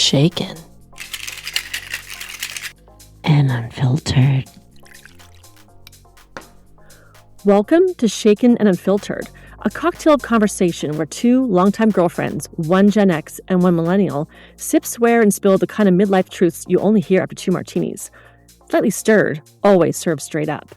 shaken and unfiltered. Welcome to Shaken and Unfiltered, a cocktail of conversation where two longtime girlfriends, one Gen X and one millennial, sip, swear, and spill the kind of midlife truths you only hear after 2 martinis. Slightly stirred, always served straight up.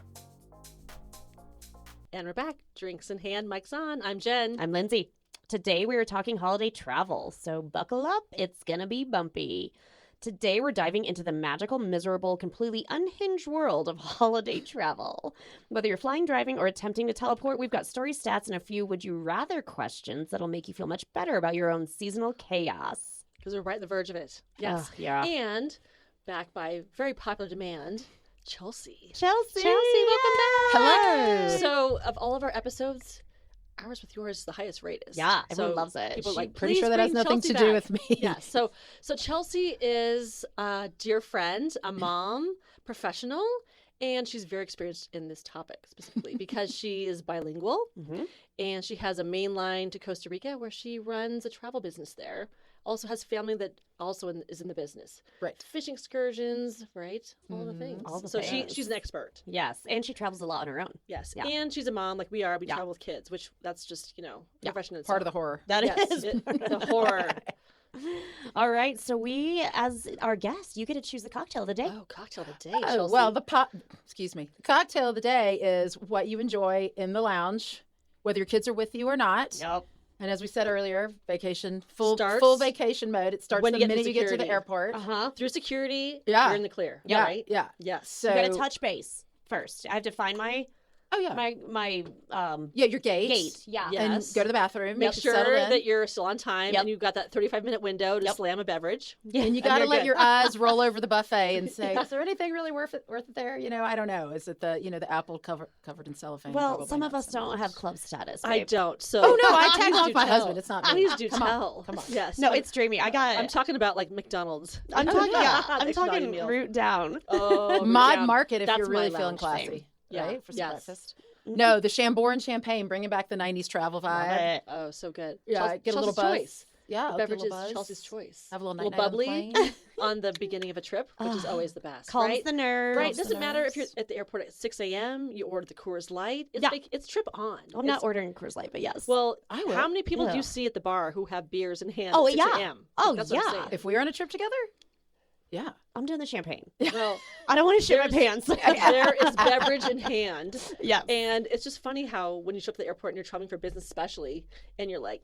And we're back. Drinks in hand, mics on. I'm Jen. I'm Lindsay. Today we are talking holiday travel, so buckle up, it's gonna be bumpy. Today we're diving into the magical, miserable, completely unhinged world of holiday travel. Whether you're flying, driving, or attempting to teleport, we've got story stats and a few would you rather questions that'll make you feel much better about your own seasonal chaos. Because we're right on the verge of it. Yes. Yeah. And back by very popular demand, Chelsea. Chelsea, welcome back. Hello. So, of all of our episodes, ours with yours is the highest rated. Yeah, everyone loves it. People are like, Pretty please sure that has bring nothing Chelsea to do back. with me. Yeah. So Chelsea is a dear friend, a mom, professional, and she's very experienced in this topic specifically because she is bilingual and she has a main line to Costa Rica where she runs a travel business there. Also has family that also is in the business. Right. Fishing excursions, right? All the things. all the so things. she's an expert. Yes, and she travels a lot on her own. Yes. Yeah. And she's a mom like we are. We Yeah. travel with kids, which that's just, Yeah. profession in Part of the itself. horror. That is Yes, the horror. All right, so we, as our guest, you get to choose the cocktail of the day. Oh, cocktail of the day, Oh, Chelsea. well, the cocktail of the day is what you enjoy in the lounge, whether your kids are with you or not. Yep. And as we said earlier, vacation, full Starts vacation mode. It starts when the you get minute to you get to the security. airport. Uh-huh. Through security, Yeah. you're in the clear. Yeah, Right? yeah. Yes. So, You got to touch base first. I have to find my oh yeah, my your gate. gate. Yeah. Yeah. And Yes. go to the bathroom. Make settle sure in. that you're still on time Yep. and you've got that 35-minute window to Yep. slam a beverage. And you got to you're let good. your eyes roll over the buffet and say, "Is there anything really worth it there?" I don't know. Is it the apple covered in cellophane? Well, Probably some not of us so don't much. have club status. I babe. don't. So Oh no, I Please tag do off my tell. husband. It's not me. Please do Come on. tell. Come on. Yes. No, it's dreamy. I got. I'm talking about like McDonald's. I'm talking. Yeah, I'm Next value talking meal. root down. Oh, Mod yeah. Market if That's you're really my feeling lounge. classy, Same. Yeah. right? For some Yes. breakfast. No, the Chambord and champagne, bringing back the '90s travel Love vibe. it. Oh, so good. Yeah, get a little Chelsea's buzz. choice. Yeah, The I'll beverage get a is little buzz. Chelsea's choice. Have a little little night on the bubbly plane. on the beginning of a trip, which is always the best. Calms right? the nerves. Right. Calms the Doesn't matter if you're nerves. at the airport at 6 a.m. You order the Coors Light. It's Yeah. like it's trip on. I'm not It's- ordering Coors Light, but yes. Well, I will. how many people do Yeah. you see at the bar who have beers in hand Oh, at 6 yeah. a.m.? Oh, That's what I'm yeah. saying. If we were on a trip together, yeah. I'm doing the champagne. Well, I don't want to shit my There's- pants. there is beverage in hand. Yeah. And it's just funny how when you show up at the airport and you're traveling for business especially, and you're like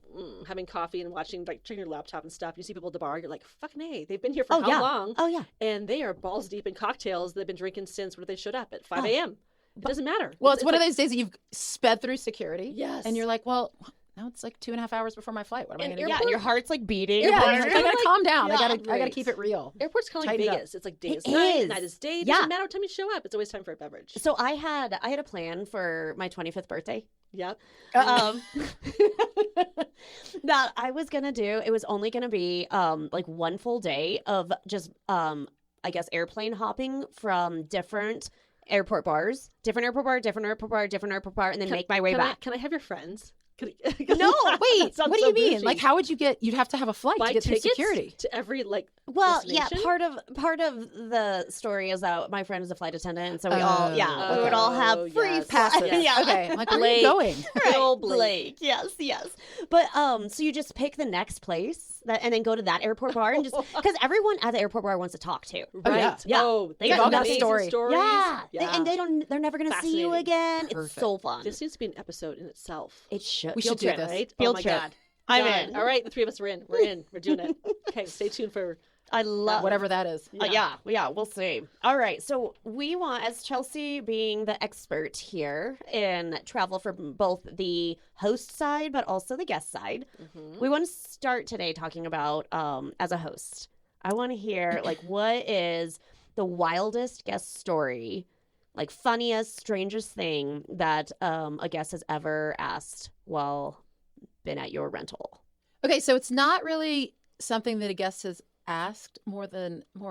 having coffee and watching, like checking your laptop and stuff, you see people at the bar, you're like, fucking A, they've been here for Oh how yeah. long? Oh yeah. And they are balls deep in cocktails they've been drinking since when they showed up at 5 a.m. It doesn't matter. Well, it's one of those days that you've sped through security. Yes. And you're like, well, now it's like 2.5 hours before my flight. What am I And going to Yeah, do? and your heart's like beating. Yeah, Airport- I gotta calm down. Yeah. I gotta Right. keep it real. Airport's kind of like Tighten it up. Vegas. It's like day It is night, is. night is day. It Yeah. doesn't matter what time you show up. It's always time for a beverage. So I had a plan for my 25th birthday. Yep. Um, that I was gonna do. It was only gonna be like one full day of just I guess airplane hopping from different airport bars, different airport bar, different airport bar, different airport bar, and then make my way Can back. can I have your friends? No, That wait. sounds What do so you mean? bougie. Like, how would you get? You'd have to have a flight Buy to get through tickets security. to every Well, yeah, destination? part of the story is that my friend is a flight attendant, and so we all we would all Oh, have free yes. passes. Yes. Yeah. Okay. I'm like, where are Blake. you going? Good old Blake. Blake. Yes. But so you just pick the next place and then go to that airport bar and just because everyone at the airport bar wants to talk to. Right. yeah. Yeah. Oh, They they've all got a amazing story. stories. Yeah. Yeah. And they're never gonna see you Fascinating. again. It's Perfect. so fun. This needs to be an episode in itself. It should. We Field should do trip, this. Right? Field oh my trip. God. I'm Done. in. All right, the three of us are in. We're in. We're doing it. Okay, stay tuned for I love Whatever that is. Yeah, we'll see. All right, so we want, as Chelsea being the expert here in travel for both the host side but also the guest side, we want to start today talking about as a host. I want to hear like what is the wildest guest story, like funniest, strangest thing that a guest has ever asked while been at your rental. Okay, so it's not really something that a guest has asked, more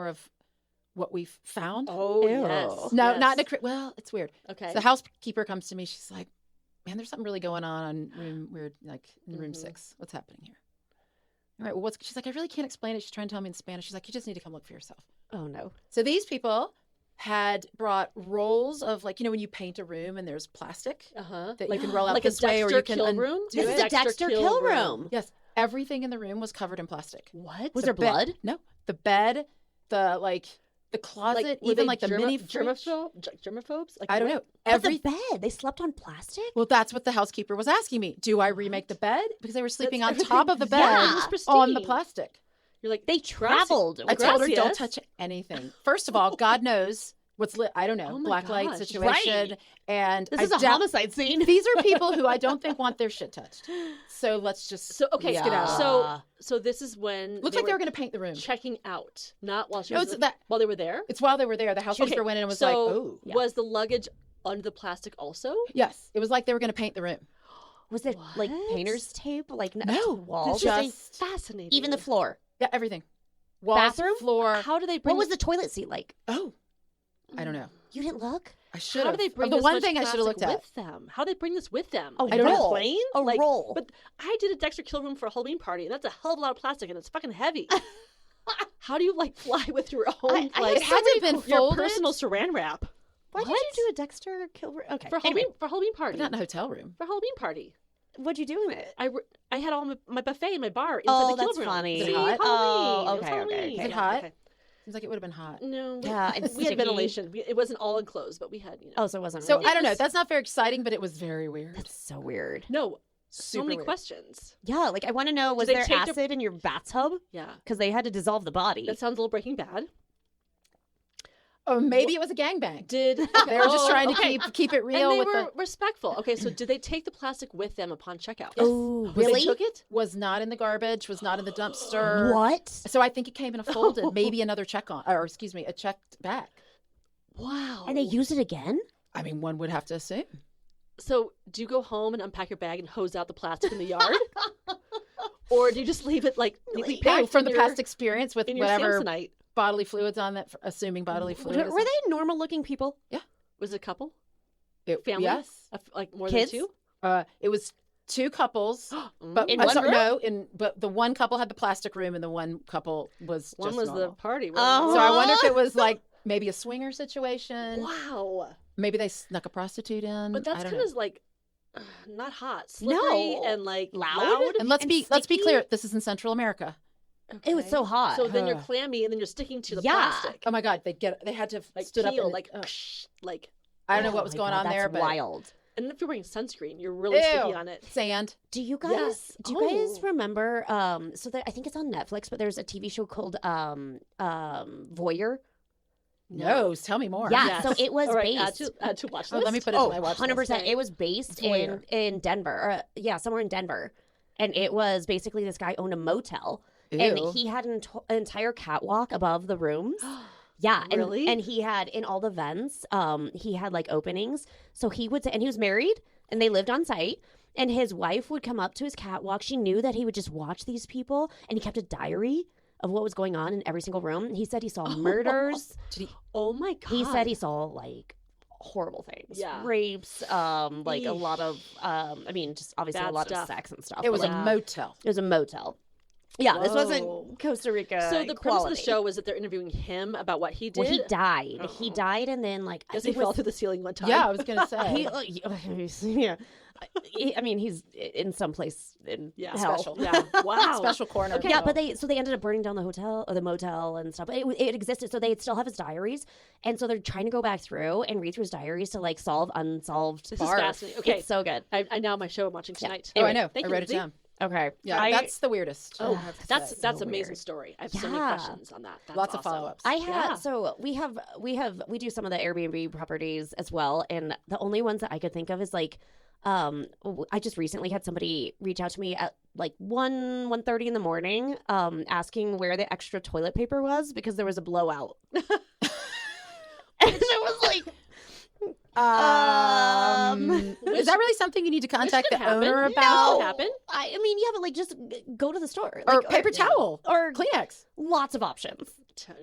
of what we've found. Oh, Ew. yes. No, yes. not in a well, it's weird. Okay. So the housekeeper comes to me. She's like, "Man, there's something really going on in room. We're like in room 6. What's happening here?" All right, well, she's like, I really can't explain it. She's trying to tell me in Spanish. She's like, you just need to come look for yourself. Oh no. So these people had brought rolls of like, when you paint a room and there's plastic that you can roll out like this a way or Dexter you can kill room. do This it. is a Dexter kill room. Yes, everything in the room was covered in plastic. What Was there blood? No, the bed, the closet, even like the mini germaphobes. Like, I don't know. But the bed, they slept on plastic? Well, that's what the housekeeper was asking me. Do I remake the bed? Because they were sleeping on That's top of the bed Yeah. It was on the pristine. plastic. You're like, They traveled. I told her, don't Gracias. touch anything. First of all, God knows what's lit. I don't know. Oh my Black light gosh. situation. Right. And This I is a doubt- homicide scene. These are people who I don't think want their shit touched. So let's just So okay, get out. so this is when Looks like they were going to paint the room. checking out, not while she No, was it's that- while they were there. It's while they were there. The housekeeper Okay, went in and was so like, "Oh, was the luggage under the plastic also? yes." It was like they were going to paint the room. Was it like What? painter's tape? Like No, walls? This just- is fascinating. Even the floor? Yeah, everything. Walls, Bathroom? floor. How do they bring? What was the toilet seat like? Oh, I don't know. You didn't look? I should How have. do they bring the this one much thing I should have looked plastic at. with them? How do they bring this with them? A I don't know. roll. Plane? A Like, roll. But I did a Dexter kill room for a Halloween party, and that's a hell of a lot of plastic, and it's fucking heavy. How do you fly with your own? I like, It had to have been your folded. personal Saran wrap Why did you do a Dexter kill room? Okay. for Anyway, Halloween party. But not in a hotel room. For Halloween party. what'd you do in it? I had all my buffet in my bar inside Oh, the kill that's room. funny. Is it See, hot? Halloween. Oh, It was okay, Halloween. okay, okay. Is it Yeah, hot? okay. Seems like it would have been hot. No. Yeah, and We had sticky. ventilation. It wasn't all enclosed, but we had, Oh, so it wasn't So really. I don't know. That's not very exciting, but it was very weird. That's so weird. No. So Super many weird. questions. Yeah, like I want to know, was they there take the- acid in your bathtub? Yeah. Because they had to dissolve the body. That sounds a little Breaking Bad. Oh, maybe it was a gangbang. Did They were just trying to okay. keep it And real they with were the respectful. Okay, so did they take the plastic with them upon checkout? Oh, They really? took it? was not in the garbage, was not in the dumpster. What? So I think it came in a folded, maybe another a checked bag. Wow. And they used it again? I mean, one would have to assume. So do you go home and unpack your bag and hose out the plastic in the yard? Or do you just leave it like neatly No, packed from in the your, past experience with in your whatever Samsonite? bodily fluids on that, assuming bodily Were fluids. they normal looking people? Was it a couple? It, Family? Yes. Like more Kids? than two? It was two couples, but In I'm one sorry, room? but the one couple had the plastic room and the one couple was One just was normal. the party. Oh. So I wonder if it was like maybe a swinger situation. Wow. Maybe they snuck a prostitute in. But that's I don't kind know. of like not hot, slippery, No. and like Loud? And let's and be sticky? clear. This is in Central America. It was so hot. So then you're Ugh. clammy, and then you're sticking to the Yeah. plastic. Oh my God, they had to Like stood peel, up and, like ugh. like. I don't know Oh what was my going God, on there, that's but wild. And if you're wearing sunscreen, you're really sticky Ew. on it. Sand. Do you guys Yes. do you guys Oh. remember so I think it's on Netflix, but there's a TV show called Voyeur. No, tell me more. Yeah, Yes. so it was All right, based. add to watch Oh, list. let me put it Oh, in my watch 100%. list. It was based Voyeur. in Denver. Or, somewhere in Denver. And it was basically this guy owned a motel. Ew. And he had an entire catwalk above the rooms. Yeah, and, Really? and he had in all the vents, he had like openings. So he would, and he was married, and they lived on site. And his wife would come up to his catwalk. She knew that he would just watch these people, and he kept a diary of what was going on in every single room. He said he saw murders. Oh my god. He said he saw like horrible things, Yeah. rapes, like a Eesh. lot of, just obviously a Bad lot stuff. of sex and stuff. It was but, a like, motel. it was a motel. Yeah, this Whoa. wasn't Costa Rica. So the premise of the quality. show was that they're interviewing him about what he did. Well, he died. Oh. He died, and then like Guess I he think it fell was- through the ceiling one time. Yeah, I was gonna say. yeah. I mean, he's in some place in Yeah, hell. special. Yeah. Wow. Special corner. Okay. Yeah, but they ended up burning down the hotel or the motel and stuff. But it existed, so they still have his diaries, and so they're trying to go back through and read through his diaries to like solve unsolved. This Barf. is fascinating. Okay. It's so good. I know my show I'm watching tonight. Oh, I Anyway, know. thank I you, wrote it Lindsay. down. Okay. Yeah, that's the weirdest. Oh, I have to that's say. an So amazing weird. story. I have so many Yeah. questions on that. That's Lots of awesome. follow-ups. I had Yeah. so we do some of the Airbnb properties as well, and the only ones that I could think of is like I just recently had somebody reach out to me at like 1:30 in the morning asking where the extra toilet paper was because there was a blowout. And it was like is that really something you need to contact the could happen. owner No. about? happen? I mean, yeah, but like just go to the store Or like, paper towel or Kleenex. lots of options.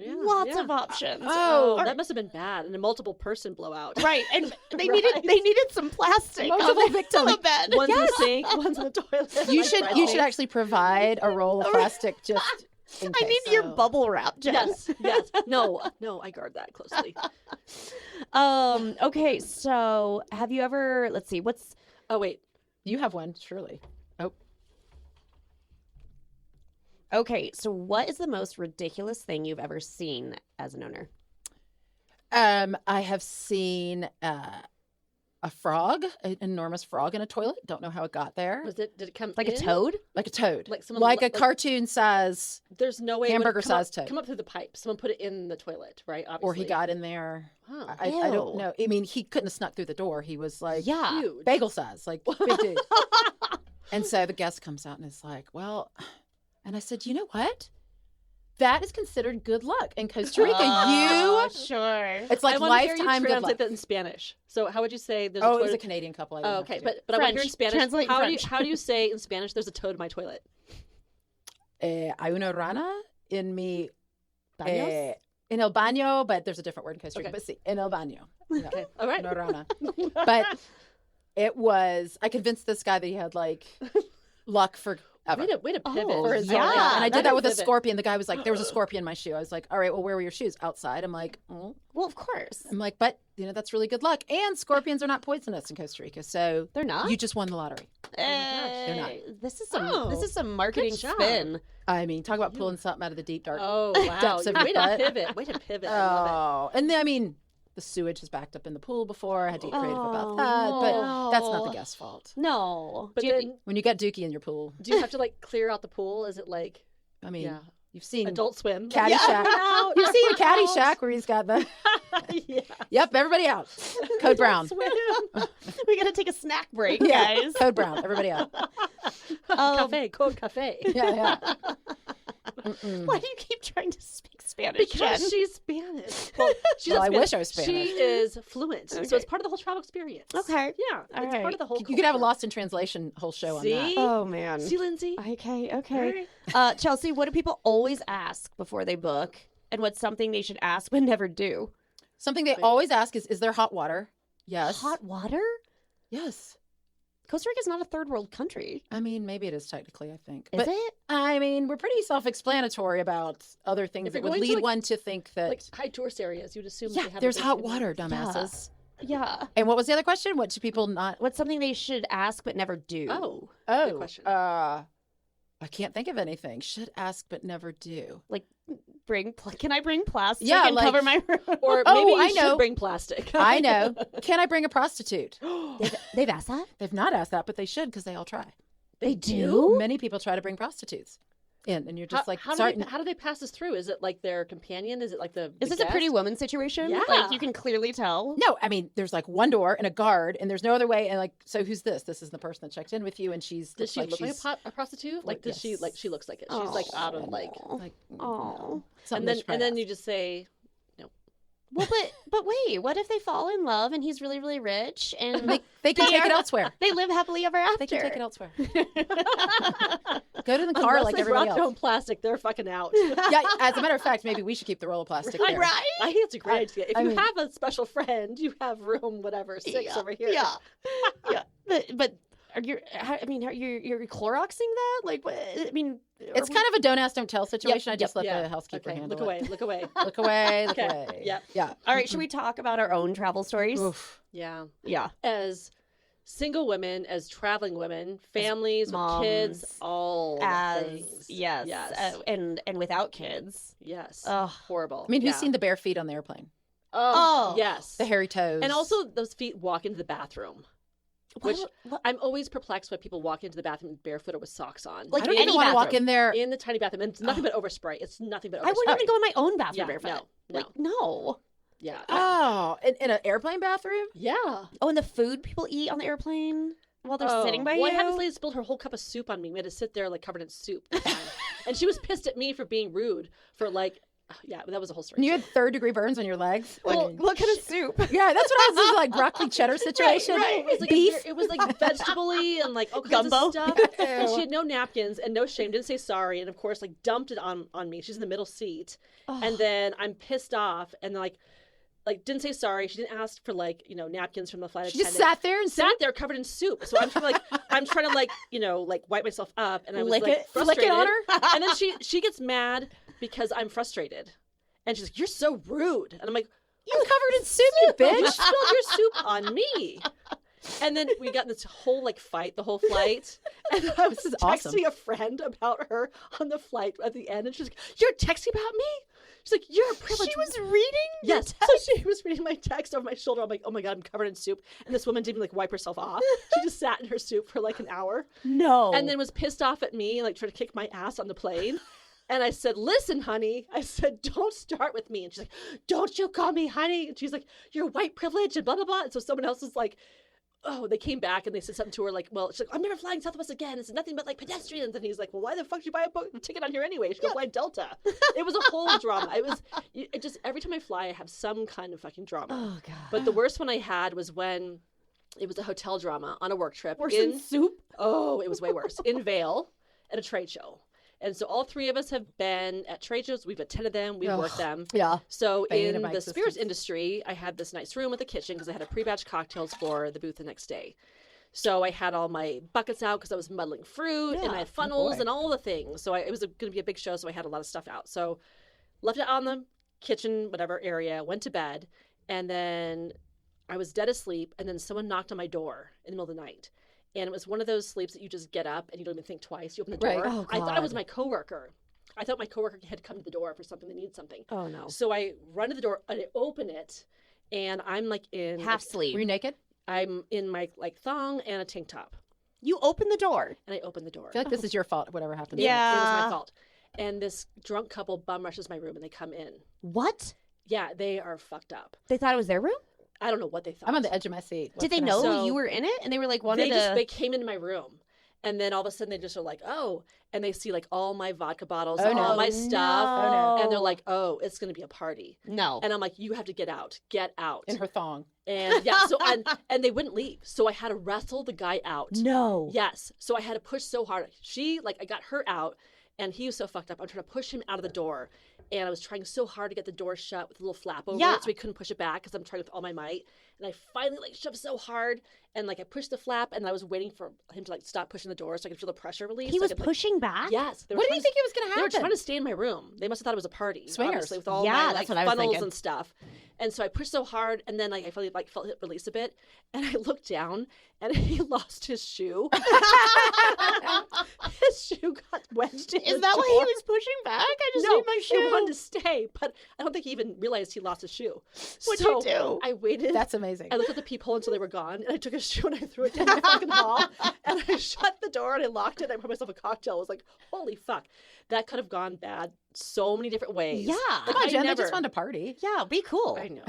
Yeah, Lots yeah. of options. Oh, that must have been bad. And a multiple person blowout. Right, and they Right. needed some plastic Multiple on victims. the bed. One's in the sink, one's in the toilet. You like should right you there. should actually provide a roll of plastic just in I case. need your bubble wrap, Jen. Yes. No, I guard that closely. Okay, so have you ever? Let's see. What's Oh wait. You have one, surely. Oh, okay? So what is the most ridiculous thing you've ever seen as an owner? I have seen a frog, an enormous frog in a toilet. Don't know how it got there. Did it come Like a in? toad? Like a toad, Like someone like a like- cartoon size, There's no way it would hamburger-sized come up, toad. come up through the pipe. Someone put it in the toilet, right? Obviously. or he got in there. Wow. I don't Ew. know. I mean, he couldn't have snuck through the door. He was like Yeah. Huge. bagel size, like big dude. And so the guest comes out and is like, well, and I said, you know what? That is considered good luck in Costa Rica. Sure. It's like I want to hear you lifetime good luck. translate that in Spanish. So how would you say there's Oh, a it was a toilet? Canadian couple. I Oh, didn't have okay, to do but I want to hear in French. Spanish. Translate in How French. do you say in Spanish? There's a toad in my toilet. Hay una rana en mi Baños? en el baño, but there's a different word in Costa Rica. Okay. But see, en el baño. No, Okay, all right. no rana. But it was. I convinced this guy that he had like luck for. Ever. Way to pivot. Oh, For his yeah. life. And I that did that is with a pivot. scorpion. The guy was like, there was a scorpion in my shoe. I was like, all right, well, where were your shoes? Outside. I'm like, oh. Well, of course. I'm like, but that's really good luck. And scorpions are not poisonous in Costa Rica, so They're not. you just won the lottery. They're not. This is some. Oh, this is some marketing job. spin. I mean, talk about pulling something out of the deep dark. Oh wow! Depths of Way your to butt. pivot. Way to pivot. I love Oh, and then, I mean, the sewage has backed up in the pool before. I had to get creative about that, Oh, but that's not the no. guest's fault. No. it. But Do you- then, When you got Dookie in your pool, do you have to like clear out the pool? Is it like I mean, yeah, you've seen Adult Swim? Caddyshack. Out, You've seen out. Caddyshack where he's got the. Yeah. Yep, everybody out. Code Brown. Swim. we gotta take a snack break, Yeah, guys. Code Brown. Everybody out. Cafe, code cafe. Yeah, yeah. Mm-mm. Why do you keep trying to speak Spanish, Because Jen? she's Spanish. Well, she's Well, not I wish I was She Spanish. is fluent, so Okay. it's part of the whole travel experience. Okay. Yeah, All it's right. part of the whole. You could have a culture. Lost in Translation whole show on that. See? Oh man. See, Lindsay. Okay. All Okay. right. Chelsea, what do people always ask before they book, and what's something they should ask but never do? Something they always ask is there hot water? Yes. Hot water? Yes. Costa Rica's not a third world country. I mean, maybe it is technically, I think. Is but it? I mean, we're pretty self-explanatory about other things If that you're would going to, lead like- one to think that, Like high tourist areas, you'd assume. yeah, they have there's a hot big- water, dumbasses. Yeah. And what was the other question? What should people not? What's something they should ask but never do? Oh, Oh, good question. I can't think of anything. Should ask but never do. Like, can I bring plastic Yeah, and like- cover my room? or Oh, maybe you I should know. bring plastic. I know. Can I bring a prostitute? They've asked that? They've not asked that, but they should because they all try. They do? Many people try to bring prostitutes in, and you're just like, how sorry. do they pass this through? Is it like their companion? Is it like the? Is the this a Pretty guest? Woman situation? Yeah. Like, you can clearly tell. No, I mean, there's like one door and a guard, and there's no other way. And like, so who's this? This is the person that checked in with you, and she's Does she like look like she's a prostitute? Like, does she yes. like? She looks like it. She's like out of like. like, Oh. something And then you just say, Well, but wait, what if they fall in love and he's really, really rich and they can They take it are- elsewhere. they live happily ever after? They can take it elswer. Go to the car unless like they everybody brought their own else. plastic, they're fucking out. Yeah, as a matter of fact, maybe we should keep the roll of plastic there. Right? I think it's a great idea. If I you mean- have a special friend, you have room whatever 6 over here. Yeah. Yeah. But are you? I mean, you're Cloroxing that? Like, what? I mean, It's kind of a don't ask, don't tell situation. I just let yeah. the housekeeper Okay, handle look away, it. look away. Look away. Look Okay, away. yep. Yeah. All right. Should we talk about our own travel stories? Oof. Yeah. Yeah. As single women, as traveling women, families with kids, moms, all the As things. yes, Yes. and without kids. Yes. Ugh. Horrible. I mean, who's Yeah. seen the bare feet on the airplane? Oh, Oh. yes. The hairy toes. And also those feet walk into the bathroom. Which What? I'm always perplexed when people walk into the bathroom barefoot or with socks on. Like I don't any even want to walk bathroom. in there. in the tiny bathroom. And it's nothing but overspray. It's nothing but overspray. I wouldn't even go in my own bathroom Yeah, barefoot. no. Like, no. Yeah. Oh, in an airplane bathroom? Yeah. Oh, and the food people eat on the airplane while they're sitting by well, you. I had this lady spilled her whole cup of soup on me. We had to sit there like covered in soup. And she was pissed at me for being rude for like Yeah, that was a whole story. And you too. had 3rd-degree burns on your legs. Well, what kind of soup? Yeah, that's what I was like broccoli cheddar situation. It was like Beef. it was like vegetable-y and like all kinds Gumbo? of stuff. And she had no napkins and no shame, didn't say sorry, and of course like dumped it on me. She's in the middle seat. And then I'm pissed off and like didn't say sorry. She didn't ask for like, napkins from the flight She attendant. just sat there and Sat there covered in soup. So I'm trying to wipe myself up, and I was Lick like it? frustrated. Flick it on her? And then she gets mad because I'm frustrated, and she's like, "You're so rude," and I'm like, You covered in soup, you "You bitch. spilled your soup on me." And then we got in this whole fight the whole flight, and I was This is texting awesome. a friend about her on the flight at the end, and she's like, "You're texting about me?" She's like, "You're a privileged." She was reading? Yes. So she was reading my text over my shoulder. I'm like, "Oh my God, I'm covered in soup." And this woman didn't even wipe herself off. She just sat in her soup for an hour. No. And then was pissed off at me and tried to kick my ass on the plane. And I said, "Listen, honey," I said, "don't start with me." And she's like, "Don't you call me honey." And she's like, "You're white privilege and blah, blah, blah." And so someone else was like, oh, they came back and they said something to her well, she's like, "I'm never flying Southwest again. It's nothing but pedestrians." And he's like, "Well, why the fuck did you buy a ticket on here anyway? She goes, "Fly Delta." It was a whole drama. It just, every time I fly, I have some kind of fucking drama. Oh, God. But the worst one I had was when it was a hotel drama on a work trip. Worse than soup? Oh, it was way worse. In Vail at a trade show. And so all 3 of us have been at trade shows. We've attended them. We've worked them. Yeah. So Bane in of my the spirits existence. industry, I had this nice room with a kitchen because I had a pre-batch cocktails for the booth the next day. So I had all my buckets out because I was muddling fruit and I had funnels boy. and all the things. So it was going to be a big show, so I had a lot of stuff out. So left it on the kitchen, whatever area, went to bed, and then I was dead asleep, and then someone knocked on my door in the middle of the night. And it was one of those sleeps that you just get up and you don't even think twice. You open the door. Right. Oh, I thought it was God. my coworker. I thought my coworker had come to the door for something. They needed something. Oh, no. So I run to the door and I open it, and I'm in Half sleep. Were you naked? I'm in my thong and a tank top, You opened the door. and I open the door. I feel like this is your fault, whatever happened. Yeah. It was my fault. And this drunk couple bum rushes my room and they come in. What? Yeah, they are fucked up. They thought it was their room? I don't know what they thought. I'm on the edge of my seat. Did they What can I know say? So- you were in it? And they were wanted They came into my room, and then all of a sudden they just are like, "Oh," and they see all my vodka bottles, Oh, no. all my stuff, Oh, no. and they're like, "Oh, it's gonna be a party." No. And I'm like, "You have to get out, get out." In her thong. And yeah, so and they wouldn't leave, so I had to wrestle the guy out. No. Yes, so I had to push so hard. I got her out, and he was so fucked up. I'm trying to push him out of the door, and I was trying so hard to get the door shut with a little flap over Yeah. it, so he couldn't push it back because I'm trying with all my might. And I finally shoved so hard, and I pushed the flap, and I was waiting for him to stop pushing the door so I could feel the pressure release. He so I was could, pushing back? Yes. They were What did trying you to- think it was going to They were happen? trying to stay in my room. They must have thought it was a party. Swingers. Obviously, with all Yeah, my that's what I was funnels thinking. and stuff. And so I pushed so hard, and then I finally felt it release a bit, and I looked down, and he lost his shoe. His shoe got wedged in Is the that why door. he was pushing back? I just No, need my he shoe. wanted to stay, but I don't think he even realized he lost his shoe. What'd so you do? I waited. That's amazing. I looked at the peephole until they were gone, and I took his shoe and I threw it down the fucking hall, and I shut the door and I locked it. And I poured myself a cocktail. I was like, "Holy fuck, that could have gone bad so many different ways." Yeah. Come on, I Jen, they never- just wanted to party. Yeah, be cool. I know.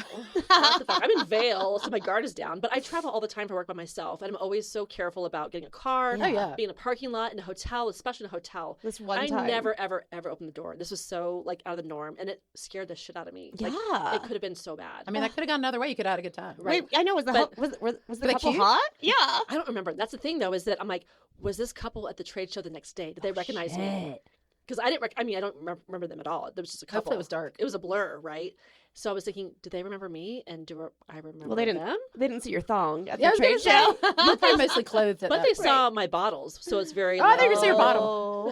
What the fuck? I'm in Vail, so my guard is down. But I travel all the time for work by myself, and I'm always so careful about getting a car, Oh, yeah. being in a parking lot, in a hotel, especially in a hotel. This one I time. never, ever, ever opened the door. This was so out of the norm, and it scared the shit out of me. Yeah. It could have been so bad. I mean, that could have gone another way. You could have had a good time. Right. Wait, I know. Was the But- was the they couple cute? hot? Yeah. I don't remember. That's the thing, though, is that I'm like, was this couple at the trade show the next day? Did they recognize me? Because I didn't. I don't remember them at all. There was just a couple. Hopefully it was dark. It was a blur, right? So I was thinking, do they remember me? And do I remember Well, they didn't. them? They didn't see your thong at Yeah, I the was trade gonna show. say, you're probably mostly clothed at But that they point. saw my bottles, so it's very. Oh, I thought you were like, saying your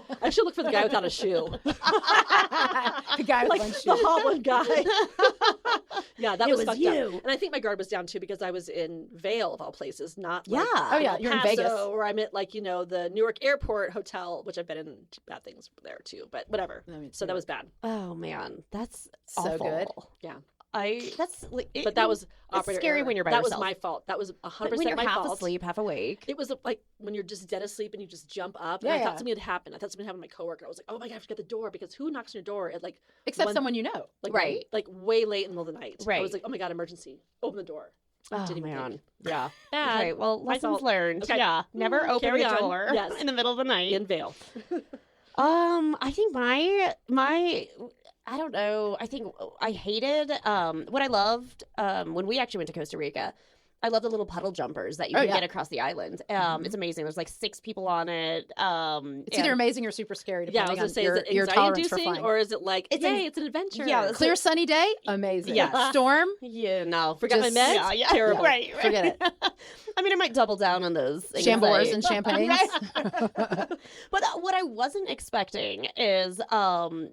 bottom. I should look for the guy without a shoe. The guy with Like one the shoe. hot one guy. Yeah, that It was was fucked you. up. And I think my guard was down too because I was in Vail of all places, not Yeah. Oh, yeah, El you're in Paso, Vegas. or I'm at the Newark Airport Hotel, which I've been in bad things there too. But whatever. Let me So that see. was bad. Oh man, that's So awful. good. Yeah. But But that was it's operator scary error. when you're by that yourself. was my fault. That was 100% when you're my half fault. asleep, half awake. It was like when you're just dead asleep and you just jump up. Yeah, and I yeah. thought something had happened. I thought something happened to my coworker. I was like, oh my God, I have to get the door because who knocks on your door at Except one- someone you know. Right. way late in the middle of the night. I Right. was like, oh my God, emergency. Open the door. Oh Didn't even man, think. yeah. Bad. Okay, well, My lessons fault. learned. Okay. Yeah, never open Carry the on. door Yes. in the middle of the night. In Vail. I think my I don't know. I think I hated what I loved when we actually went to Costa Rica. I love the little puddle jumpers that you can get across the island. It's amazing. There's like 6 people on it. It's either amazing or super scary. Yeah, I was Depending gonna say, on is it your tolerance for anxiety-inducing, flying. or is it like, It's it's an adventure? Yeah, Clear sunny day, amazing. Yeah. Storm, Yeah, no. Forgot my meds? Yeah, Terrible. Right. forget it. I mean, I might double down on those. Chambors and champagnes. But what I wasn't expecting is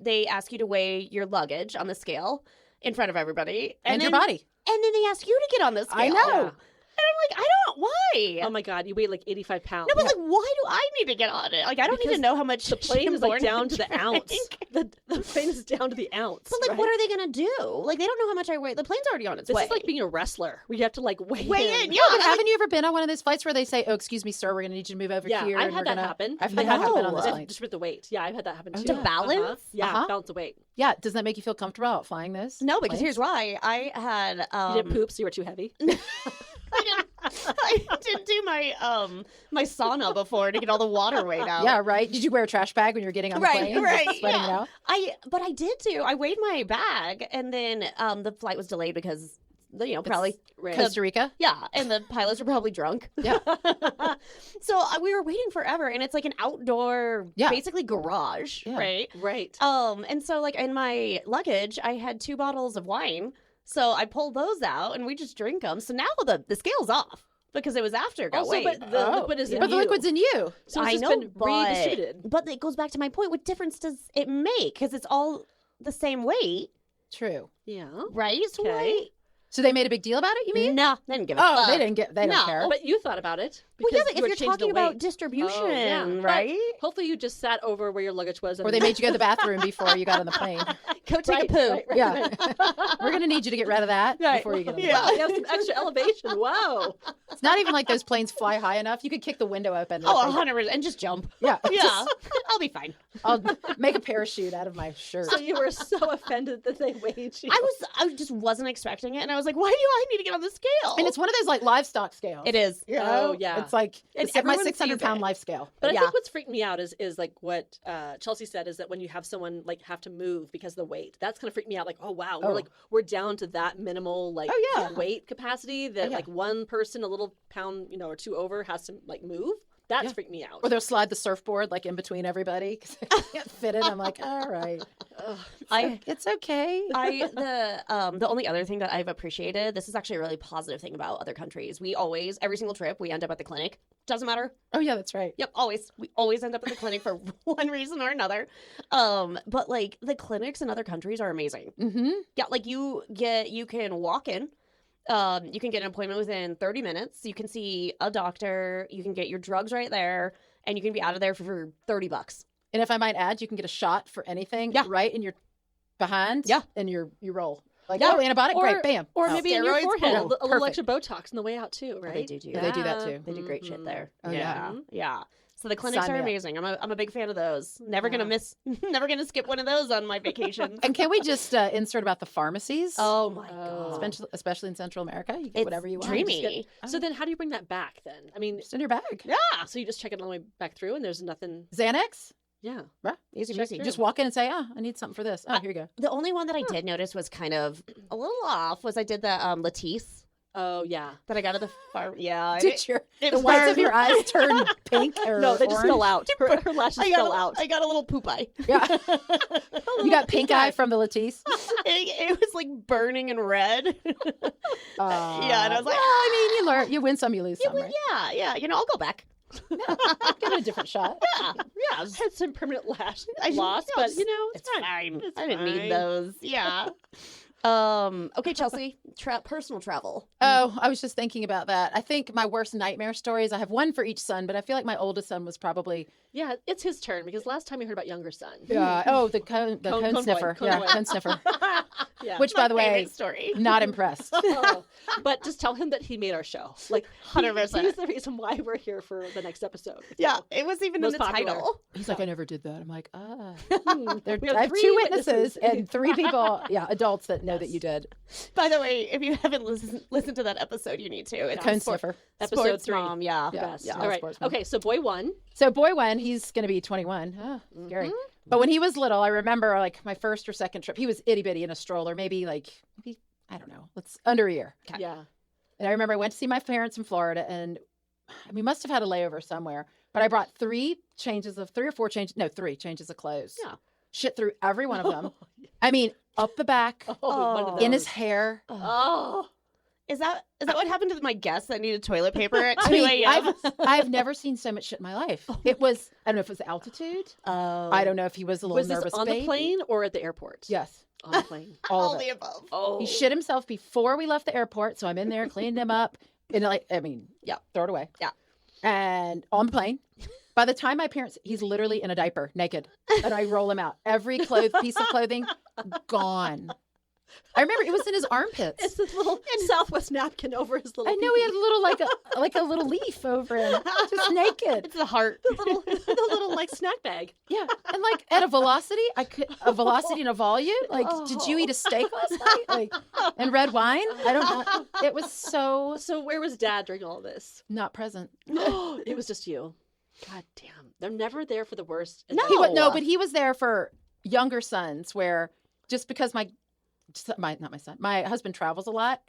they ask you to weigh your luggage on the scale in front of everybody. And your then- body. And then they ask you to get on the scale. I know. Yeah. And I'm like, I don't, why? Oh my God, you weigh like 85 pounds. No, but like, why do I need to get on it? Like, I don't Because even know how much the plane is like Shimborn down to the drink. ounce. The plane is down to the ounce. But like, right? what are they gonna do? Like, they don't know how much I weigh. The plane's already on its This way. is like being a wrestler where you have to like weigh in. Yeah, But haven't you ever been on one of those flights where they say, "Oh, excuse me, sir, we're going to need you to move over Yeah, here"? I've and had we're that gonna... happen. I've had that happen on this know. plane. Just with the weight. Yeah, I've had that happen too. To balance? Yeah, balance the weight. Yeah, doesn't that make you feel comfortable about flying this? No, because planes? here's why. I had You didn't poop, so you were too heavy. I didn't do my my sauna before to get all the water weight out. Yeah, right. Did you wear a trash bag when you're getting on the Right, plane? right, Sweating it yeah. out? But I did too. I weighed my bag, and then the flight was delayed because probably Right. Costa Rica. yeah, and the pilots were probably drunk. Yeah. So we were waiting forever, and it's like an outdoor, Yeah. basically garage, Yeah. right? Right. And so like in my luggage, I had 2 bottles of wine. So I pulled those out, and we just drink them. So now the scale's off because it was after it got Also, weighed. but the liquid is in But the you. liquid's in you. So it's I just know, been but, redistributed. but it goes back to my point. What difference does it make? Because it's all the same weight, True. Yeah. right? So Okay. So they made a big deal about it, you mean? No, they didn't give a Oh, fuck. they didn't get. They don't No. care. But you thought about it. Well, yeah, because but you if were you're changing talking the about weight. distribution, Oh, yeah. But right? Hopefully you just sat over where your luggage was. And Or they made you go to the bathroom before you got on the plane. Go take a poo. Right. Yeah. We're going to need you to get rid of that Right. before you get on the Yeah. plane. You have some extra elevation. Wow. It's not even like those planes fly high enough. You could kick the window open. Oh, Like, 100%. And just jump. yeah. Yeah. I'll be fine. I'll make a parachute out of my shirt. So you were so offended that they weighed you. I just wasn't expecting it. And I was like, why do I need to get on the scale? And it's one of those like livestock scales. It is. You know? Oh, yeah. It's like And it's like my everyone 600-pound sees it. life scale. But I Yeah. think what's freaked me out is like what Chelsea said is that when you have someone like have to move because of the weight, that's kind of freaked me out. Like, oh wow, Oh. we're down to that minimal like Oh, yeah. weight capacity that yeah. like one person a little pound or 2 over has to like move. That's Yeah. freaked me out. Or they'll slide the surfboard like in between everybody because they can't fit it. I'm like, all right, it's okay. The only other thing that I've appreciated, this is actually a really positive thing about other countries. We always, every single trip, we end up at the clinic. Doesn't matter. Oh yeah, that's right. Yep, always. We always end up at the clinic for one reason or another. But like the clinics in other countries are amazing. Mm-hmm. Yeah, like you can walk in. You can get an appointment within 30 minutes. You can see a doctor. You can get your drugs right there, and you can be out of there for $30. And if I might add, you can get a shot for anything. Yeah. Right in your behind. Yeah. And you roll. Like, Yeah. oh, antibiotic, great, bam. Or Oh. maybe in your Steroids, forehead, oh, a little perfect. extra Botox on the way out too, right? They do do Yeah, that. they do that too. They do great shit there. Oh, yeah. Yeah. So the clinics Sign are me up. amazing. I'm a big fan of those. Never gonna miss. Never gonna skip one of those on my vacations. And can we just insert about the pharmacies? Oh my Oh. god. Especially in Central America, you get It's whatever you want. dreamy. So then how do you bring that back then? I mean, Just in your bag. Yeah. so you just check it on the way back through and there's nothing. Xanax. Yeah. Right. Easy Check peasy. through. Just walk in and say, "Oh, I need something for this." Oh, here you go. The only one that I did notice was kind of a little off was I did the Latisse Oh yeah. that I got at the farm. Yeah. Did the it whites of burned. your eyes turn pink or No, they just orange? fell out. Her lashes fell out. I got a little poop eye. Yeah. You got pink eye from the Latisse. It was like burning and red. Yeah, and I was like, well, I mean, you learn, you win some, you lose some, right? yeah. I'll go back. Give it a different shot. Yeah. Had some permanent lash I- loss, no, but it's- it's It's fine. It's I didn't fine. need those. Yeah. Okay, Chelsea. Personal travel. Oh, I was just thinking about that. I think my worst nightmare stories, I have one for each son, but I feel like my oldest son was probably, Yeah, it's his turn because last time we heard about younger son. the cone Cone boy, sniffer. cone Yeah, boy. cone sniffer. Yeah. Which, by the way, Favorite story. not impressed. Oh, but just tell him that he made our show. Like 100%. He's the reason why we're here for the next episode. Yeah, it was even in Most the popular. title. He's like, I never did that. I'm like, ah. We have I have 3 two witnesses witnesses. and 3 people, adults that know that you did. By the way, if you haven't listened to that episode, you need to. It's Cone Sport- sniffer. Episode Sports 3. Mom, yeah. Yeah. Best. Yeah, All right. sportsman. Okay, so boy 1. So boy one, he's going to be 21. Oh, scary. But when he was little, I remember like my first or second trip, he was itty bitty in a stroller, maybe I don't know, under a year. Yeah. And I remember I went to see my parents in Florida, and we must have had a layover somewhere, but I brought three changes of clothes. Yeah. Shit through every one of them. I mean, up the back, one of in his those. hair. Oh. Is that what happened to my guest that needed toilet paper at 2 I mean, a.m.? I've never seen so much shit in my life. It was, I don't know if it was the altitude. Oh. I don't know if he was a little Was nervous this on baby. the plane or at the airport? Yes. On the plane. All All of the it. above. Oh. He shit himself before we left the airport, so I'm in there cleaning him up. And throw it away. Yeah. And on the plane. By the time my parents, he's literally in a diaper, naked. And I roll him out. Every piece of clothing, gone. I remember it was in his armpits. It's this little Southwest napkin over his little. I know he had a little like a little leaf over him, just naked. It's the heart. the little like snack bag. Yeah, and like at a velocity and a volume. Like, did you eat a steak last night? Like, and red wine? I don't know. It was so So where was Dad during all of this? not present. It was just you. God damn, they're never there for the worst. and He the- no, but he was there for younger sons. Where just because my husband travels a lot.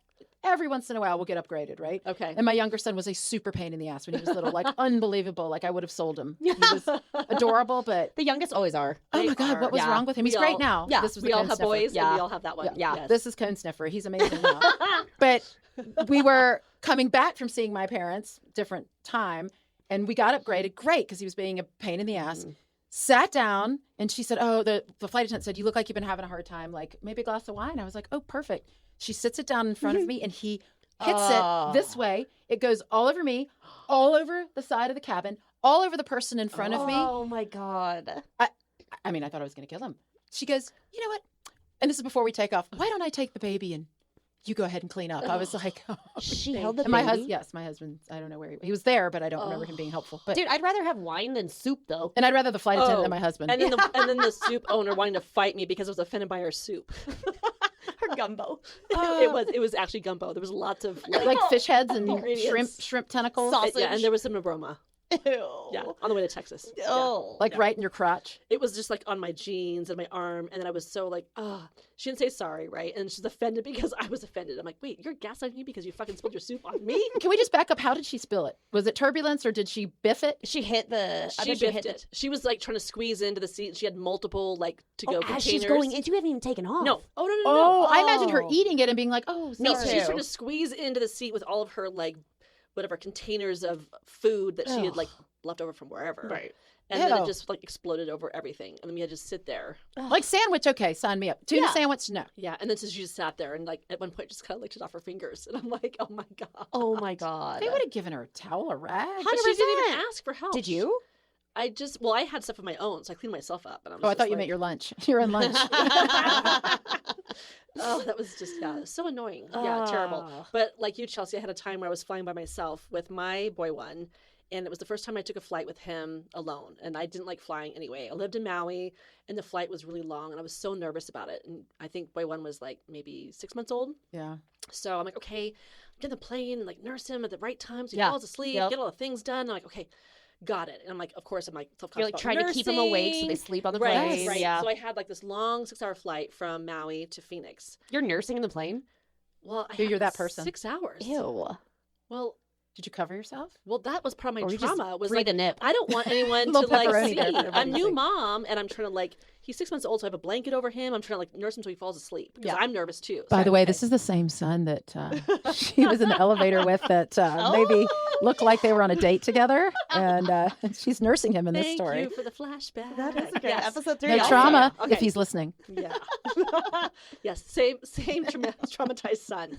Every once in a while, we'll get upgraded, right? Okay. And my younger son was a super pain in the ass when he was little, like unbelievable. Like I would have sold him. He was adorable, but The youngest always are. oh They my God, what was are. wrong with him? He's We great all- now. yeah, This was we the all cone have sniffer. boys, Yeah. and we all have that one. Yeah, Yes. this is cone sniffer. He's amazing now. But we were coming back from seeing my parents, different time, and we got upgraded. Great, because he was being a pain in the ass. Sat down, and she said, "Oh, the flight attendant said you look like you've been having a hard time. Like maybe a glass of wine." I was like, "Oh, perfect." She sits it down in front of me, and he hits it this way. It goes all over me, all over the side of the cabin, all over the person in front of me. Oh my God. I mean, I thought I was going to kill him. She goes, "You know what?" And this is before we take off. "Why don't I take the baby and you go ahead and clean up?" I was like, oh. She held the And my baby. husband, yes, my husband, I don't know where he was there, but I don't remember him being helpful. But Dude, I'd rather have wine than soup, though. and I'd rather the flight attendant Oh, than my husband. And then the soup owner wanting to fight me because I was offended by her soup. Her gumbo. It was actually gumbo. There was lots of like fish heads and Ingredients. shrimp tentacles, Sausage. yeah, and there was some aroma. Ew. Yeah, on the way to Texas. Yeah. Oh. like right in your crotch. It was just like on my jeans and my arm, and then I was so like, she didn't say sorry, right? And she's offended because I was offended. I'm like, wait, you're gaslighting me because you fucking spilled your soup on me? Can we just back up? How did she spill it? Was it turbulence or did she biff it? She hit the. I She bet she biffed it. She was like trying to squeeze into the seat. She had multiple like to go Oh, containers. as she's going into, you haven't even taken off. No. Oh no. Oh, I imagine her Oh. eating it and being like, "Oh, Me sorry." So she's too. trying to squeeze into the seat with all of her like whatever containers of food that she had like left over from wherever. Right. And then it Ew. just like exploded over everything. And then we had to just sit there. Like sandwich, okay, sign me up. Tuna Yeah. sandwich, no. Yeah. And then so she just sat there and like at one point just kind of licked it off her fingers. And I'm like, oh my God. Oh my God. They would have given her a towel, a rag. But she didn't 100%. even ask for help. Did you? I had stuff of my own, so I cleaned myself up. And I was Oh, I just thought you like, meant your lunch. You're on lunch. Oh, that was just so annoying. Yeah, terrible. But like you, Chelsea, I had a time where I was flying by myself with my boy one, and it was the first time I took a flight with him alone. And I didn't like flying anyway. I lived in Maui, and the flight was really long, and I was so nervous about it. And I think boy one was like maybe 6 months old. Yeah. So I'm like, okay, get in the plane and like nurse him at the right time so he Yeah. falls asleep, Yep. get all the things done. I'm like, okay, got it. And I'm like, of course, I'm like self-conscious You're like about trying to keep them awake so they nursing. sleep on the Right, plane. right. Yeah. So I had like this long 6-hour flight from Maui to Phoenix. You're nursing in the plane? Well, I You're had that person. 6 hours. Ew. Well, Did you cover yourself? that was part of my Or you just trauma. Was breathe like, a nip. I don't want anyone to Little like pepperoni see. there for I'm everybody's new sake. mom, and I'm trying to like. He's 6 months old, so I have a blanket over him. I'm trying to like nurse him until he falls asleep because I'm nervous too. By So the I'm way, okay. this is the same son that she was in the elevator with that maybe looked like they were on a date together. And she's nursing him in this Thank story. you for the flashback. That is good. Yes. Episode 3. No Yeah. trauma Okay. if he's listening. Yeah. Yes. Same traumatized son.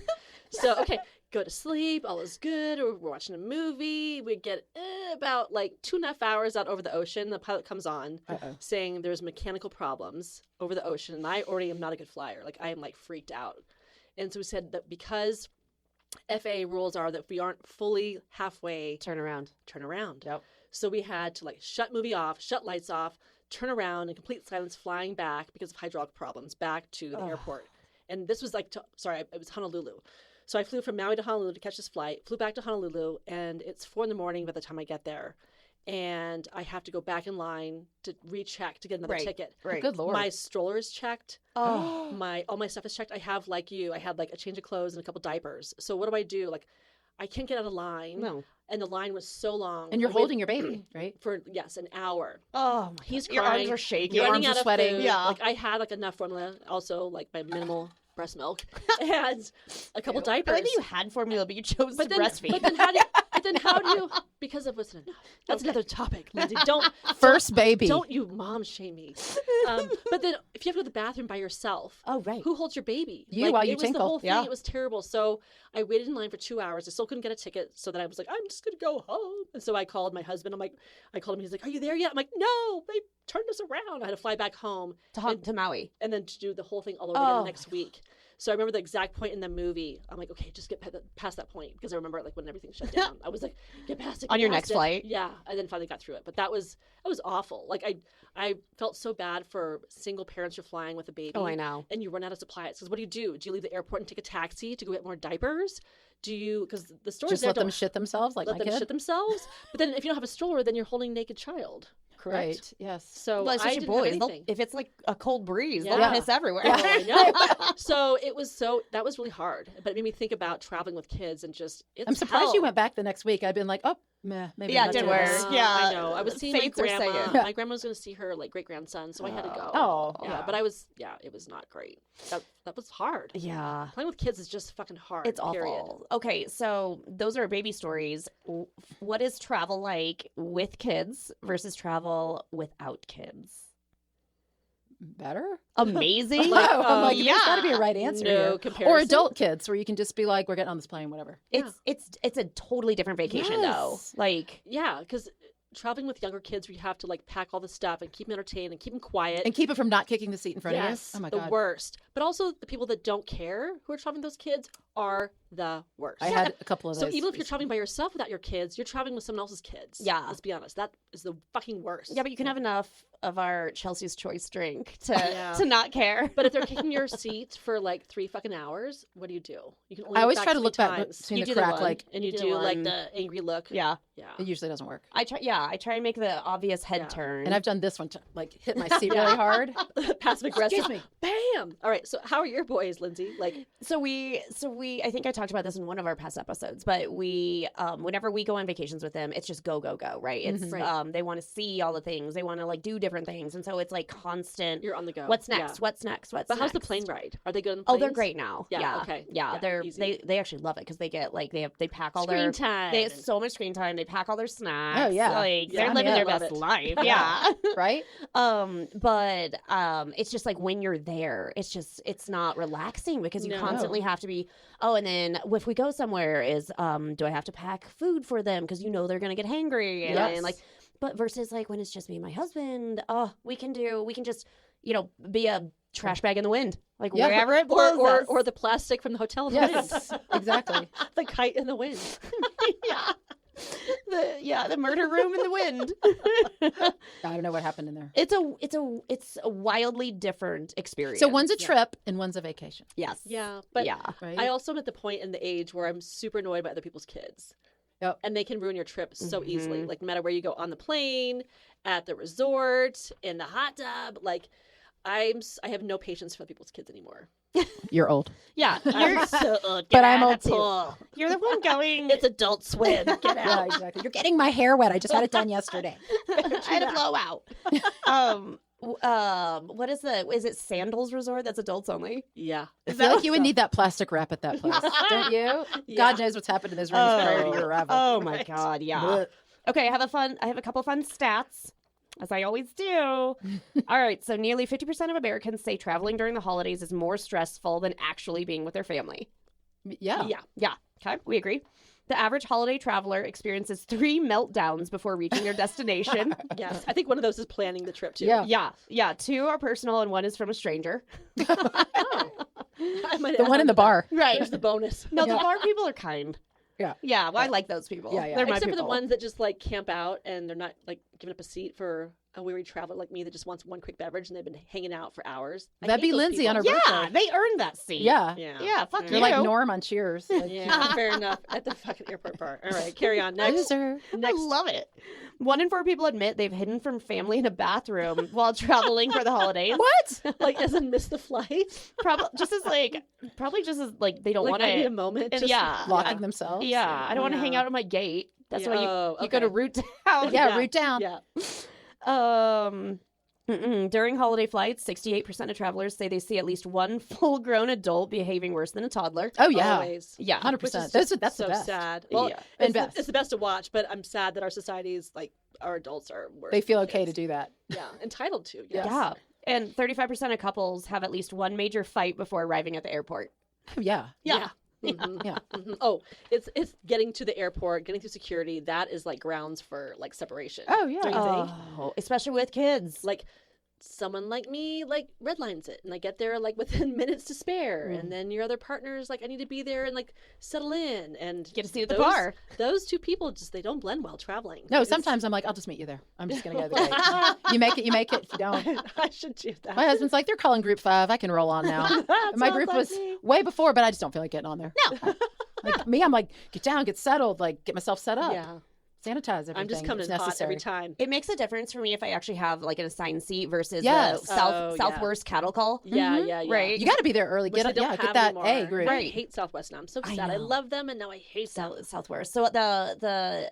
So okay, go to sleep. All is good. Or we're watching a movie. We get about like 2.5 hours out over the ocean. The pilot comes on saying there's mechanical problems over the ocean, and I already am not a good flyer. Like I am like freaked out. And so we said that because FAA rules are that if we aren't fully halfway, Turn around. turn around. Yep. So we had to like shut movie off, shut lights off, turn around in complete silence, flying back because of hydraulic problems back to the airport. And this was like, it was Honolulu. So I flew from Maui to Honolulu to catch this flight, flew back to Honolulu, and it's 4 a.m. by the time I get there. and I have to go back in line to recheck to get another ticket. Right. Good Lord. My stroller is checked. Oh. All my stuff is checked. I have like you. I had like a change of clothes and a couple diapers. So what do? Like, I can't get out of line. No. And the line was so long. And you're holding your baby, right? for an hour. Oh, He's your arms crying. are shaking. Your Running arms are out of sweating. food. Yeah. Like I had like enough formula, also like my minimal breast milk and a couple I diapers. like that you had formula, but you chose to breastfeed. But then how do you? Because it wasn't enough. That's another topic, Lindsay. First baby. Don't you mom shame me. But then if you have to go to the bathroom by yourself, Oh, right. who holds your baby? You while you it was the tinkle. whole thing. Yeah. It was terrible. So I waited in line for 2 hours. I still couldn't get a ticket. So then I was like, I'm just gonna go home. And so I called my husband. I called him. He's like, are you there yet? I'm like, no, they turned us around. I had to fly back home to Maui. and then to do the whole thing all over again the next week. So I remember the exact point in the movie. I'm like, okay, just get past that point, because I remember like when everything shut down. I was like, get past it. On get your past next it. flight? Yeah, I then finally got through it. But that was awful. Like I felt so bad for single parents who are flying with a baby. Oh, I know. And you run out of supplies. Because what do? Do you leave the airport and take a taxi to go get more diapers? Do you? Because the stores Just there let them don't shit themselves like let my them kid? shit themselves. But then if you don't have a stroller, then you're holding a naked child. Correct. Right. Yes. So Well, I especially didn't have boys. anything. If it's like a cold breeze, they'll Yeah. piss everywhere. Oh, I know. So that was really hard. But it made me think about traveling with kids and just, it's I'm surprised hell. you went back the next week. I'd been like, oh, meh, maybe Yeah, not it didn't doing work. this. Yeah. I know. I was seeing my Fates were grandma. saying. My grandma was going to see her like great grandson, so I had to go. Oh. yeah. But it was not great. That was hard. Yeah. Playing with kids is just fucking hard. It's awful. Period. Okay, so those are baby stories. What is travel like with kids versus travel without kids? Better? Amazing. Like, I'm like, yeah. there's got to be a right answer No here. comparison. Or adult kids, where you can just be like, we're getting on this plane, whatever. It's a totally different vacation though. Yes. Like Yeah, because traveling with younger kids, we have to like pack all the stuff and keep them entertained and keep them quiet. And keep it from not kicking the seat in front Yes, of you. Oh my the God. worst. But also the people that don't care who are traveling with those kids are the worst. I had a couple of So those. even if you're traveling by yourself without your kids, you're traveling with someone else's kids. Yeah. Let's be honest. That is the fucking worst. yeah, but you can have enough of our Chelsea's Choice drink to Yeah. to not care. But if they're kicking your seat for like 3 fucking hours, what do? You can only I always look try back to look 3 back times. between You the do the crack, one. like, And you You do do the like one. the angry look. Yeah. Yeah. it usually doesn't work. I try and make the obvious head Yeah. turn. And I've done this one, like hit my seat really hard. Passive aggressive. Excuse me. Bam. All right. So how are your boys, Lindsay? Like, So we I think I talked about this in one of our past episodes, but we whenever we go on vacations with them, it's just go, right? It's Mhm. Right. they want to see all the things, they want to like do different things, and so it's like constant. you're on the go. What's Yeah. next? What's next? What's But next? how's the plane ride? Are they good on the Oh, planes? they're great now. Yeah, Yeah. okay. Yeah, Yeah, they're easy. they actually love it because they get like they pack all Screen their time. They have so much screen time. They pack all their snacks. Oh, yeah. like Yeah, they're living yeah. their Love best it. life. Yeah. Yeah. Right? But it's just like when you're there, it's not relaxing because you No. constantly have to be. Oh, and then if we go somewhere, do I have to pack food for them because you know they're gonna get hangry and, Yes. and like, but versus like when it's just me and my husband, we can just be a trash bag in the wind, like Yeah. wherever it blows us. or the plastic from the hotel in the wind. Yes, exactly. The kite in the wind. yeah, the murder room in the wind. I don't know what happened in there. It's a wildly different experience. So one's a Yeah. trip and one's a vacation. yes, Yeah, but yeah. Right? I also am at the point in the age where I'm super annoyed by other people's kids. Yep. And they can ruin your trip so easily. Mhm. Like no matter where you go, on the plane, at the resort, in the hot tub. Like I have no patience for other people's kids anymore. You're old. Yeah, I'm so old. But I'm old too. you're the one going. It's Adult Swim. Get out. Yeah, exactly. You're getting my hair wet. I just had it done yesterday. I had a blowout. What is it Sandals Resort? That's adults only. Yeah. I feel like you would need that plastic wrap at that place, don't you? Yeah. God knows what's happened in those rooms prior to your arrival. Oh my Right. god, yeah. Blech. Okay, I have a couple fun stats, as I always do. All right, so nearly 50% of Americans say traveling during the holidays is more stressful than actually being with their family. Yeah. Yeah. Yeah, okay, we agree. The average holiday traveler experiences 3 meltdowns before reaching their destination. Yes. I think one of those is planning the trip too. Yeah. Yeah, 2 are personal and 1 is from a stranger. Oh. I might The one in the bar. Right. There's the bonus. No, the Yeah. bar people are kind. Yeah. Yeah, well, I like those people. Yeah, yeah. They're my Except for people. the ones that just like camp out and they're not like giving up a seat for a weary traveler like me that just wants one quick beverage and they've been hanging out for hours. I That'd hate be those Lindsay on her people. Yeah, birthday. they earned that seat. Yeah. Yeah, fuck You're you. like Norm on Cheers. Like, Yeah, fair enough. At the fucking airport bar. All right, carry on. Next. loser. I love it. 1 in 4 people admit they've hidden from family in a bathroom while traveling for the holidays. What? Like, as in miss the flight? Probably just as they don't Like, want I need a to. moment. And just- yeah, Locking themselves? yeah. I don't want to hang Yeah. out at my gate. That's Yeah. why Oh, you go to okay. route down. Yeah, Yeah. root down. Yeah. During holiday flights, 68% of travelers say they see at least one full-grown adult behaving worse than a toddler. Oh, yeah. Always. Yeah, 100%. Which is That's just the so best. sad. Well, Yeah. And it's, best. it's the best to watch, but I'm sad that our societies, like, our adults are worse. They feel than okay to kids. do that. Yeah, entitled to. Yes. yeah. And 35% of couples have at least one major fight before arriving at the airport. Oh, yeah. Yeah. Mhm. Yeah. Mhm. Oh, it's getting to the airport, getting through security. That is like grounds for like separation. Oh, yeah. Don't you think? Oh, especially with kids. Like someone like me like redlines it and I get there like within minutes to spare and then your other partner's like I need to be there and like settle in and Get a seat at the those- bar. Those two people just they don't blend well traveling. No, It's- sometimes I'm like, I'll just meet you there. I'm just going to go to the gate. You make it. You make it. If you don't. I should do that. My husband's like, they're calling group 5. I can roll on now. My Sounds group like was me. way before, but I just don't feel like getting on there. No. Like me, I'm like, get down, get settled, like get myself set up. Yeah. Sanitize everything. I'm just coming if in hot necessary. every time. It makes a difference for me if I actually have like an assigned seat versus Yes. the Oh, yeah. Southwest cattle call. Yeah, yeah, yeah. Right. You got to be there early. Which Get they up, don't yeah, have get that anymore. A group. I Right. hate Southwest now. I'm so I sad. I know. love them and now I hate them. Southwest. So the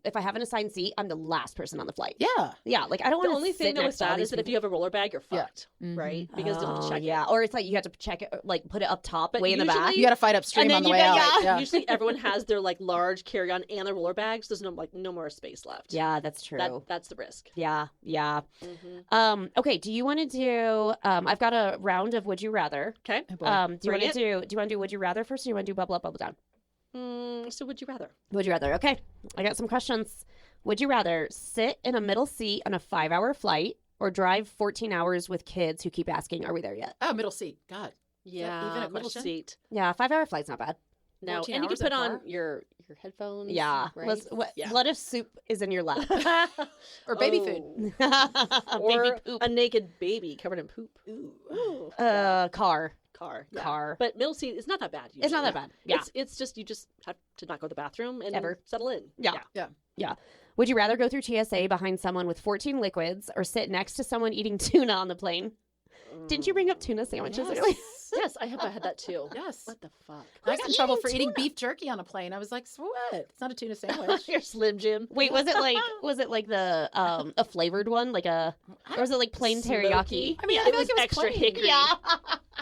if I have an assigned seat, I'm the last person on the flight. Yeah. Yeah, like I don't The want to only thing that was sad is that if you have a roller bag, you're Yeah. fucked, Mhm. right? Because they'll have to check yeah, it. or it's like you have to check it, like put it up top, But way in the back. usually- You got to fight upstream And then on the you way go- out. yeah. Usually everyone has their like large carry-on and their roller bags. There's no more space left. Yeah, that's true. That's the risk. Yeah. Mm-hmm. Okay. Do you want to do? I've got a round of Would You Rather. Okay. Oh, boy. Do you Bring want to do? Do you want to do Would You Rather first, or do you want to do Bubble Up, Bubble Down? So would you rather? Would you rather? Okay. I got some questions. Would you rather sit in a middle seat on a 5-hour flight or drive 14 hours with kids who keep asking, "Are we there yet?" Oh, middle seat. God. Yeah, even a middle question? seat. Yeah, 5-hour flight's not bad. Now, 14 and you can hours put that on far? your headphones. Yeah. right? Yeah. What if soup is in your lap? Or baby Oh. food. Or Baby poop. a naked baby covered in poop. Ooh. Car. Car. Yeah. Car. But middle seat is not that bad. It's not usually. that bad. Yeah. It's just you just have to not go to the bathroom and Ever. settle in. Yeah. Would you rather go through TSA behind someone with 14 liquids or sit next to someone eating tuna on the plane? Didn't you bring up tuna sandwiches earlier? Yes, I had that too. Yes. What the fuck? I got in trouble for eating eating beef jerky on a plane. I was like, so what? It's not a tuna sandwich. You're Slim Jim. Wait, was it like the a flavored one, like a, or was it like plain teriyaki? Smoky? I mean, Yeah, I feel like it was extra plain. hickory. Yeah.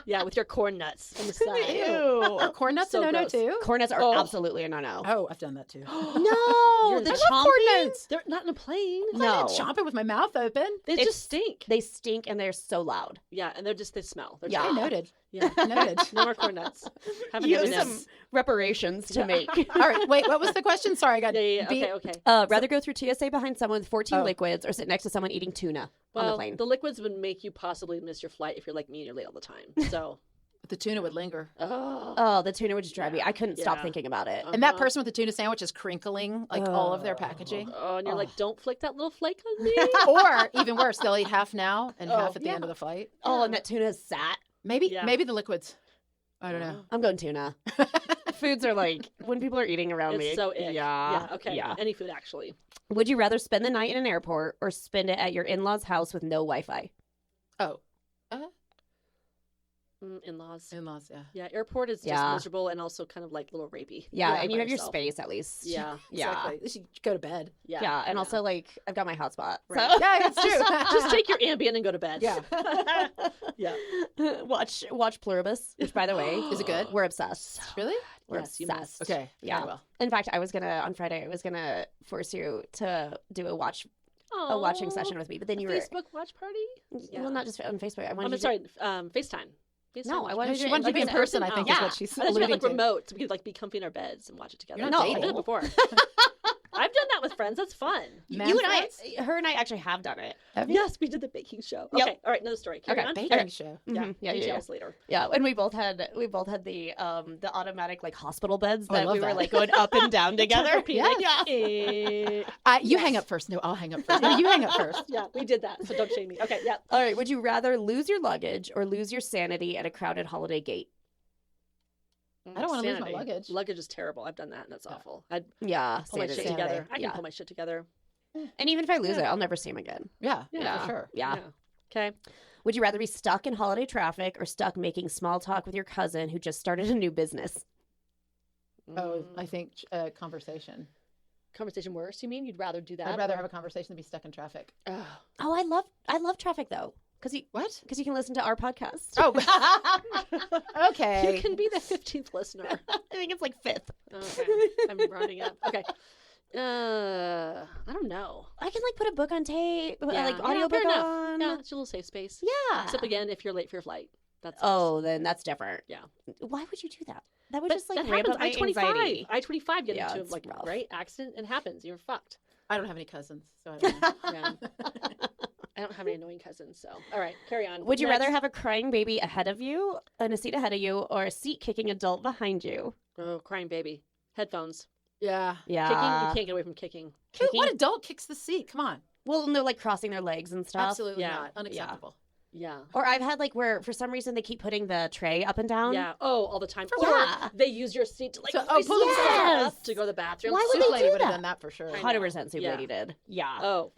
Yeah, with your corn nuts on the side. Ew. Corn nuts So a no-no gross. too? Corn nuts are Oh. absolutely a no-no. Oh, I've done that too. No, You're the I love corn chomping. nuts. They're not in a plane. I No, didn't chomp it with my mouth open. They It's- just stink. they stink and they're so loud. Yeah, and they smell. They're Yeah. I terrible. noted. Yeah. Noted. No more corn nuts. Have an You have M&M. some reparations to make. All right, wait, what was the question? Sorry, I got Yeah. beat. Okay. Rather go through TSA behind someone with 14 Oh. liquids or sit next to someone eating tuna on the Well, plane. the liquids would make you possibly miss your flight if you're like me and you're late all the time. So, The tuna would linger. Oh, the tuna would just drive me. I couldn't stop Yeah. thinking about it. And that Uh-huh. person with the tuna sandwich is crinkling like all of their packaging. Oh, and you're like, don't flick that little flake on me. Or even worse, they'll eat half now and half at the yeah. end of the flight. Oh, and that tuna is sat. Maybe Yeah. maybe the liquids. I don't know. I'm going tuna. Foods are like when people are eating around me. It's so ick. Yeah. Yeah. Okay. Yeah. Any food actually. Would you rather spend the night in an airport or spend it at your in-laws' house with no Wi-Fi? Oh, In-laws. in-laws, yeah. Yeah. Airport is just Yeah. miserable and also kind of like a little rapey. Yeah, You're and you by have your yourself. space at least. Yeah. Yeah. Exactly. You should go to bed. Yeah. Yeah, and also like I've got my hotspot. Right. So Yeah, it's true. Just take your Ambien and go to bed. Yeah. Yeah. watch Pluribus, which by the way, Is it good? We're obsessed. Really? We're Yes, you obsessed. must. Okay. Yeah. I will. In fact, on Friday I was gonna force you to do a watching Aw, session with me, but then a you were Facebook watch party. Yeah. well, not just on Facebook. I wanted I'm you to- sorry. FaceTime. No, I watch wanted party. to She do it wanted to be in Like person, I think is Yeah. what she's I just meant alluding like to. remote, so we could like be comfy in our beds and watch it together. You're not I've dating. done it before. I've done that with friends. That's fun. Man you and friends? her and I actually have done it. Have you? Yes, we did the baking show. Yep. Okay, all right, another story. Carry on. Baking Okay. show. Yeah, Mhm. Yeah, details later. Yeah, and we both had the automatic like hospital beds Oh, I that love we were that. like going up and down together. Yeah. Yeah. You hang up first. No, I'll hang up first. No, you hang up first. Yeah, we did that, so don't shame me. Okay, yeah. All right, would you rather lose your luggage or lose your sanity at a crowded holiday gate? I don't want to lose my Sanity. luggage. Luggage is terrible. I've done that, and that's awful. I'd Yeah, pull my shit sanity. together. I can Yeah. pull my shit together. And even if I lose it, I'll never see him again. Yeah, Yeah. for sure. Yeah. Okay. Would you rather be stuck in holiday traffic or stuck making small talk with your cousin who just started a new business? Oh, I think conversation. Conversation worse, you mean? You'd rather do that? I'd rather have a conversation than be stuck in traffic. Ugh. Oh, I love traffic though, because What? you can listen to our podcast. Oh, okay. You can be the 15th listener. I think it's like 5th. Okay. I'm rounding up. Okay. I don't know. I can like put a book on tape, Yeah. like Yeah, audiobook fair enough. on. Yeah, it's a little safe space. Yeah. Except again, if you're late for your flight. That's Oh, then that's different. Yeah. Why would you do that? That would But just like that ramp happens. up my I-25. anxiety. I-25 get Yeah, into it's like rough. right accident and happens. You're fucked. I don't have any cousins, so I don't know. Yeah. I don't have any annoying cousins, so all right, carry on. Would you Next. rather have a crying baby ahead of you, in a seat ahead of you, or a seat kicking adult behind you? Oh, crying baby. Headphones. Yeah. Yeah. Kicking. You can't get away from kicking. Dude, what adult kicks the seat? Come on. Well, no, like crossing their legs and stuff. Absolutely Yeah. not. Unacceptable. Yeah. Or I've had like where for some reason they keep putting the tray up and down. Yeah. Oh, all the time. Yeah. Or they use your seat to like So- hoist pull themselves yes. up to go to the bathroom. Why would Soup they lady do would have that? done that for sure. I know. 100% Soup Yeah. Lady did. Yeah. Oh.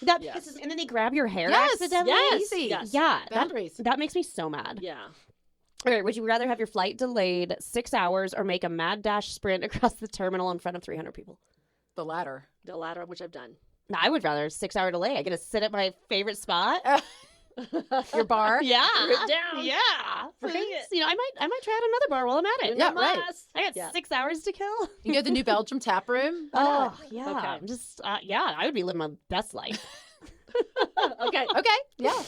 That Yes. pisses, and then they grab your hair Yes, accidentally. yes, Easy. yes. Yeah. Boundaries. That makes me so mad. Yeah. All right. Would you rather have your flight delayed 6 hours or make a mad dash sprint across the terminal in front of 300 people? The latter. The latter, which I've done. No, I would rather a 6 hour delay. I get to sit at my favorite spot. Your bar. Yeah. Sit down. Yeah. Bring it. You know, I might try out another bar while I'm at it. Yeah, right. I got Yeah. 6 hours to kill. You go to the New Belgium tap room. Why Oh, not? yeah. Okay. I'm just, yeah, I would be living my best life. Okay. Okay. Yeah.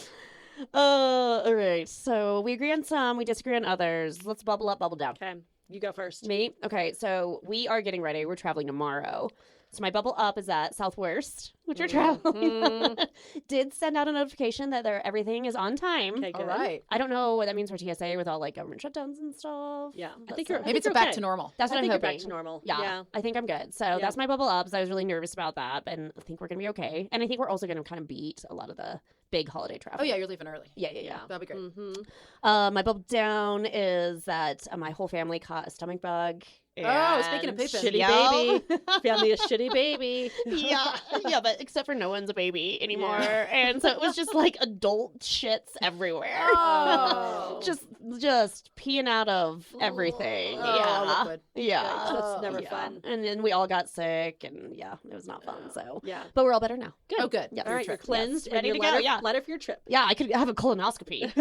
All right. So we agree on some, we disagree on others. Let's bubble up, bubble down. Okay. You go first. Me? Okay. So we are getting ready. We're traveling tomorrow. So my bubble up is at Southwest, which we're traveling. Did send out a notification that everything is on time. Okay, good. All right. I don't know what that means for TSA with all like government shutdowns and stuff. Yeah. I But think so- you're Maybe it's you're back okay. to normal. That's I what I'm think hoping. you're back to normal. Yeah, I think I'm good. So that's my bubble ups. I was really nervous about that, and I think we're gonna be okay. And I think we're also gonna kind of beat a lot of the big holiday traffic. Oh yeah, you're leaving early. yeah. That'll be great. Mm-hmm. My bubble down is that my whole family caught a stomach bug. Oh, speaking of and- pooping. Shitty Yeah. baby. Family is shitty baby. yeah, but except for no one's a baby anymore, and so it was just like adult shits everywhere. Oh. just peeing out of everything. Oh, yeah, liquid. yeah, That's never yeah. fun. And then we all got sick, and yeah, it was not fun. So, Yeah. but we're all better now. Good. Oh, good. Yeah. All right, you're trip. cleansed Yes. Ready and to you're go, lighter, yeah. lighter for your trip. Yeah, I could have a colonoscopy.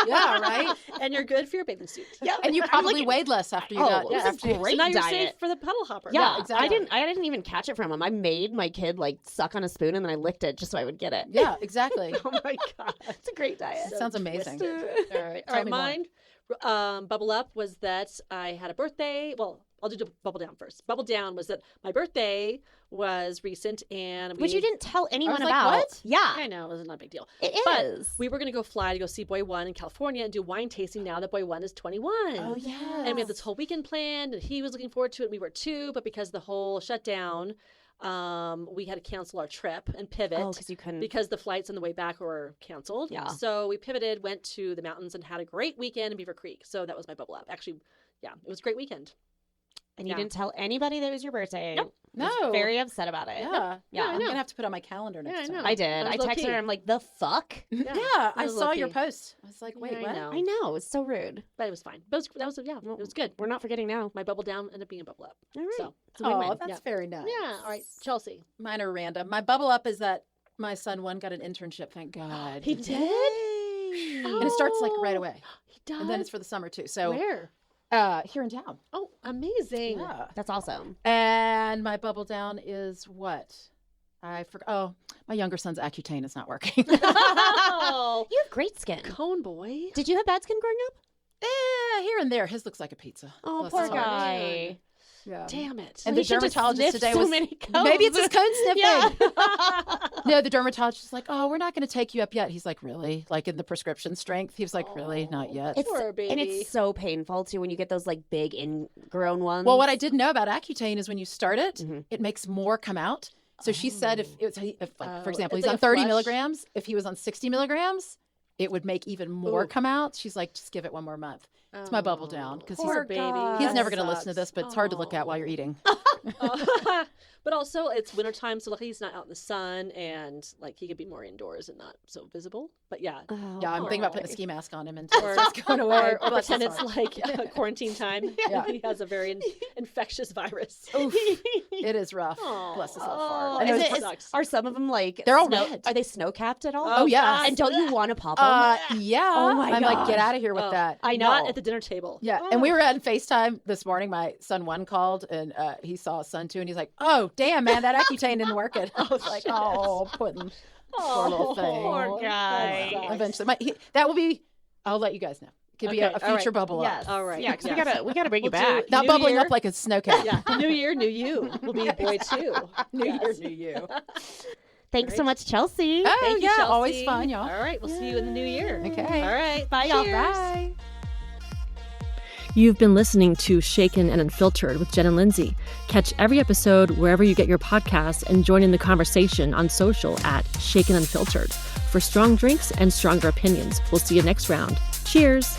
Yeah, right. And you're good for your bathing suit. yeah, And you I'm probably looking- weighed less after you Oh, got. it was a after you- great So now you're diet. safe for the puddle hopper. Yeah, exactly. I didn't even catch it from him. I made my kid like suck on a spoon and then I licked it just so I would get it. Yeah, exactly. Oh my god. It's a great diet. So Sounds amazing. twisted. All right. All Tell right. me more. Mine, bubble up was that I had a birthday. Well, I'll do bubble down first. Bubble down was that my birthday was recent and Which you didn't tell anyone like, about. what? Yeah, I know, it was not a big deal. it But is. we were going to go see Boy One in California and do wine tasting now that Boy One is 21. Oh yeah. And we had this whole weekend planned, and he was looking forward to it, and we were too. But because of the whole shutdown, we had to cancel our trip and pivot Oh, because you couldn't. because the flights on the way back were canceled. Yeah. So we pivoted, went to the mountains, and had a great weekend in Beaver Creek. So that was my bubble up. Actually, yeah, it was a great weekend. and you yeah. didn't tell anybody that it was your birthday. Nope. I was No. very upset about it. Yeah. Yeah, I'm know. gonna have to put it on my calendar next I time. know. I did. That I was texted low-key. her. I'm like, the fuck? Yeah, that I was saw your low-key. post. I was like, wait, Yeah, I what? know. I know. It's so rude. But it was fine. But it was yeah, it was good. We're not forgetting now. My bubble down ended up being a bubble up. All right. So It's a win-win. Oh, that's Yeah. very nice. yeah, all right, Chelsea. Mine are random. My bubble up is that my son got an internship. Thank God. He did? And it starts like right away. He does. And then it's for the summer too. So Where? here in town. Oh, amazing. Yeah. That's awesome. And my bubble down is what? I forgot. Oh, my younger son's Accutane is not working. Oh, You have great skin. cone boy. Did you have bad skin growing up? Here and there. His looks like a pizza. Oh, Bless poor his heart. guy. Yeah. Damn it. And He the should just dermatologist sniff today so was many cones. maybe it's his cone sniffing. Yeah. No, the dermatologist was like, "Oh, we're not going to take you up yet." He's like, "Really?" Like in the prescription strength. He was like, "Really? Not yet." It's, Poor baby. and it's so painful too when you get those like big ingrown ones. Well, what I didn't know about Accutane is when you start it, it makes more come out. So she said if like, for example, it's he's like on a 30 flush. milligrams, if he was on 60 milligrams, it would make even more Ooh. come out. She's like, just give it one more month. It's my bubble down because Poor he's, baby. he's That never going to listen to sucks. this, but it's hard to look at while you're eating. But also, it's wintertime, so luckily he's not out in the sun, and like he could be more indoors and not so visible. But yeah, Oh, Yeah, I'm thinking about putting a boy. ski mask on him until Or- it starts going away. or Bless his pretend it's heart. like quarantine time. Yeah. He has a very infectious virus. It is rough. Aw. Bless his little Oh, fart. and And it it was- sucks. Are some of them like They're all snow, red. Are they snow capped at all? Oh, yeah. God. And don't you want to pop them? Yeah. Oh my I'm like, get gosh. out of here with Oh, that. I know. Not at the dinner table. Yeah, and we were on FaceTime this morning. My son one called, and he saw his son too, and he's like, "Oh, damn, man, that Accutane didn't work." It. I was like, "Oh, pudding, poor little thing." poor guy. that sucks. Eventually, that will be. I'll let you guys know. It could be a Okay, all future right. bubble Yes. up, All right. Yeah, because yes. we gotta bring you We'll do back. it. not New bubbling year. up like a snow cap. Yeah, new year, new you. Will be boy too. New Yes. year, new you. Thanks so Great. much, Chelsea. Oh Thank you, yeah, Chelsea. always fun, y'all. All right, we'll see you in the new year. Okay. All right. Bye, y'all. Cheers. Bye. You've been listening to Shaken and Unfiltered with Jen and Lindsay. Catch every episode wherever you get your podcasts and join in the conversation on social at Shaken Unfiltered. For strong drinks and stronger opinions, we'll see you next round. Cheers.